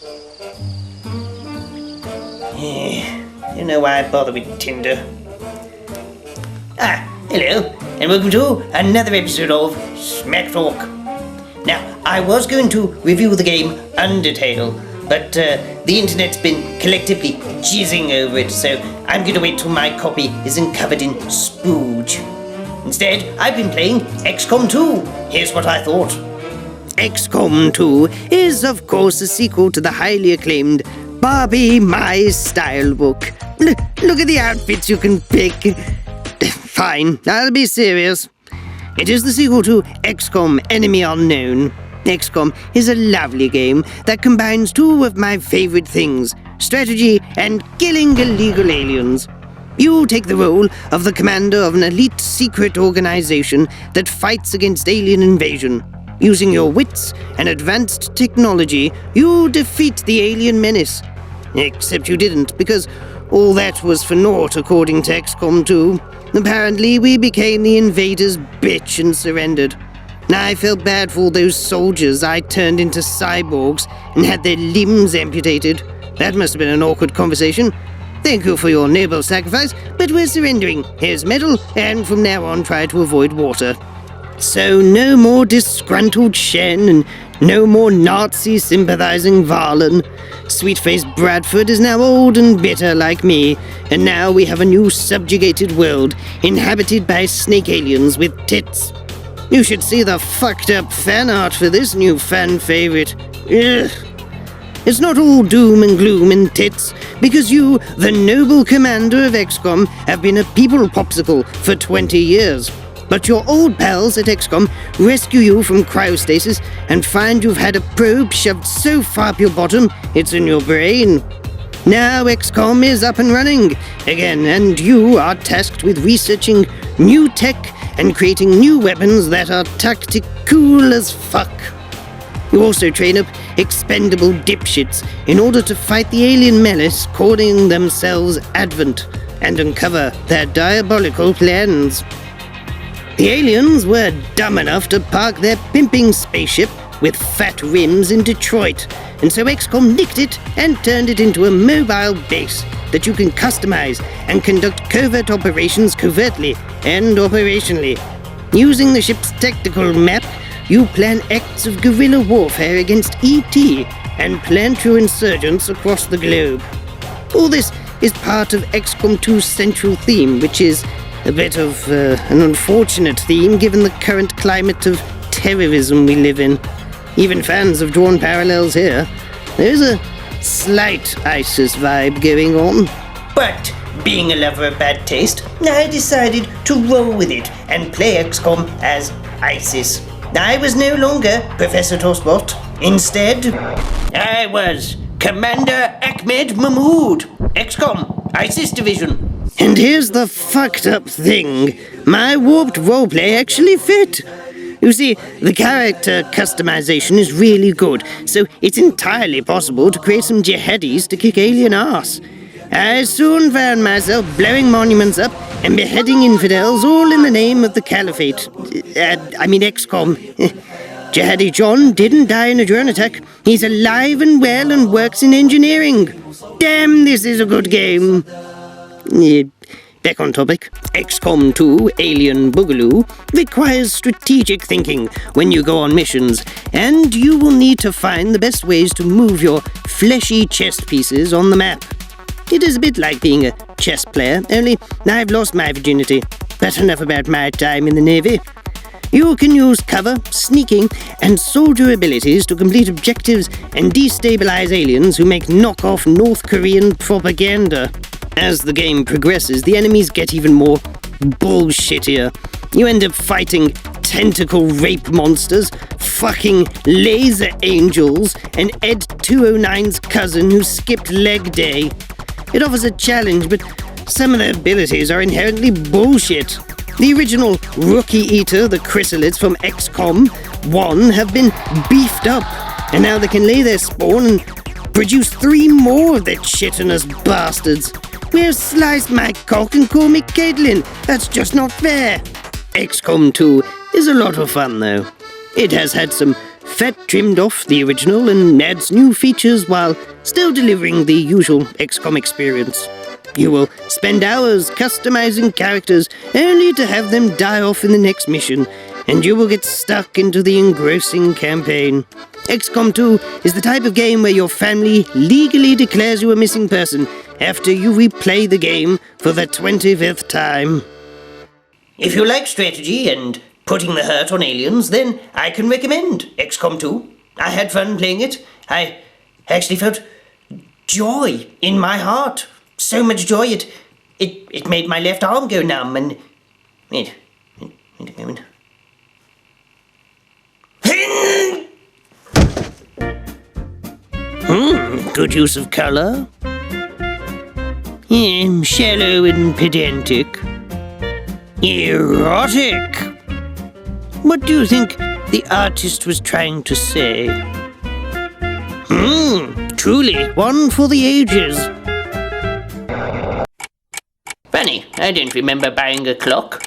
Don't know why I bother with Tinder. Hello, and welcome to another episode of Smack Talk. Now, I was going to review the game Undertale, but the internet's been collectively jizzing over it, so I'm going to wait till my copy isn't covered in spooge. Instead, I've been playing XCOM 2. Here's what I thought. XCOM 2 is, of course, a sequel to the highly acclaimed Barbie My Style book. Look at the outfits you can pick. Fine, I'll be serious. It is the sequel to XCOM Enemy Unknown. XCOM is a lovely game that combines two of my favorite things, strategy and killing illegal aliens. You take the role of the commander of an elite secret organization that fights against alien invasion. Using your wits and advanced technology, you defeat the alien menace. Except you didn't, because all that was for naught according to XCOM 2. Apparently, we became the invaders' bitch and surrendered. I felt bad for all those soldiers I turned into cyborgs and had their limbs amputated. That must have been an awkward conversation. Thank you for your noble sacrifice, but we're surrendering. Here's medal, and from now on try to avoid water. So no more disgruntled Shen, and no more Nazi-sympathizing Valen. Sweet-faced Bradford is now old and bitter like me, and now we have a new subjugated world, inhabited by snake aliens with tits. You should see the fucked-up fan art for this new fan favorite. Ugh. It's not all doom and gloom and tits, because you, the noble commander of XCOM, have been a people popsicle for 20 years. But your old pals at XCOM rescue you from cryostasis and find you've had a probe shoved so far up your bottom, it's in your brain. Now XCOM is up and running again, and you are tasked with researching new tech and creating new weapons that are tactical as fuck. You also train up expendable dipshits in order to fight the alien menace calling themselves Advent and uncover their diabolical plans. The aliens were dumb enough to park their pimping spaceship with fat rims in Detroit, and so XCOM nicked it and turned it into a mobile base that you can customize and conduct covert operations covertly and operationally. Using the ship's tactical map, you plan acts of guerrilla warfare against ET and plant your insurgents across the globe. All this is part of XCOM 2's central theme, which is a bit of an unfortunate theme given the current climate of terrorism we live in. Even fans have drawn parallels here. There's a slight ISIS vibe going on. But, being a lover of bad taste, I decided to roll with it and play XCOM as ISIS. I was no longer Professor Tosbot. Instead, I was Commander Ahmed Mahmoud, XCOM, ISIS Division. And here's the fucked up thing. My warped roleplay actually fit. You see, the character customization is really good, so it's entirely possible to create some jihadis to kick alien ass. I soon found myself blowing monuments up and beheading infidels all in the name of the caliphate. XCOM. Jihadi John didn't die in a drone attack. He's alive and well and works in engineering. Damn, this is a good game. Back on topic, XCOM 2 Alien Boogaloo requires strategic thinking when you go on missions, and you will need to find the best ways to move your fleshy chess pieces on the map. It is a bit like being a chess player, only I've lost my virginity. But enough about my time in the Navy. You can use cover, sneaking, and soldier abilities to complete objectives and destabilize aliens who make knockoff North Korean propaganda. As the game progresses, the enemies get even more bullshittier. You end up fighting tentacle rape monsters, fucking laser angels, and Ed 209's cousin who skipped leg day. It offers a challenge, but some of the abilities are inherently bullshit. The original Rookie Eater, the chrysalids from XCOM 1, have been beefed up, and now they can lay their spawn and produce 3 more of their chitinous bastards. We'll slice my cock and call me Caitlin. That's just not fair. XCOM 2 is a lot of fun, though. It has had some fat trimmed off the original and adds new features while still delivering the usual XCOM experience. You will spend hours customizing characters only to have them die off in the next mission, and you will get stuck into the engrossing campaign. XCOM 2 is the type of game where your family legally declares you a missing person after you replay the game for the 25th time. If you like strategy and putting the hurt on aliens, then I can recommend XCOM 2. I had fun playing it. I actually felt joy in my heart. So much joy it made my left arm go numb and... Wait a moment. Good use of colour. Shallow and pedantic. Erotic. What do you think the artist was trying to say? Truly, one for the ages. Funny, I don't remember buying a clock.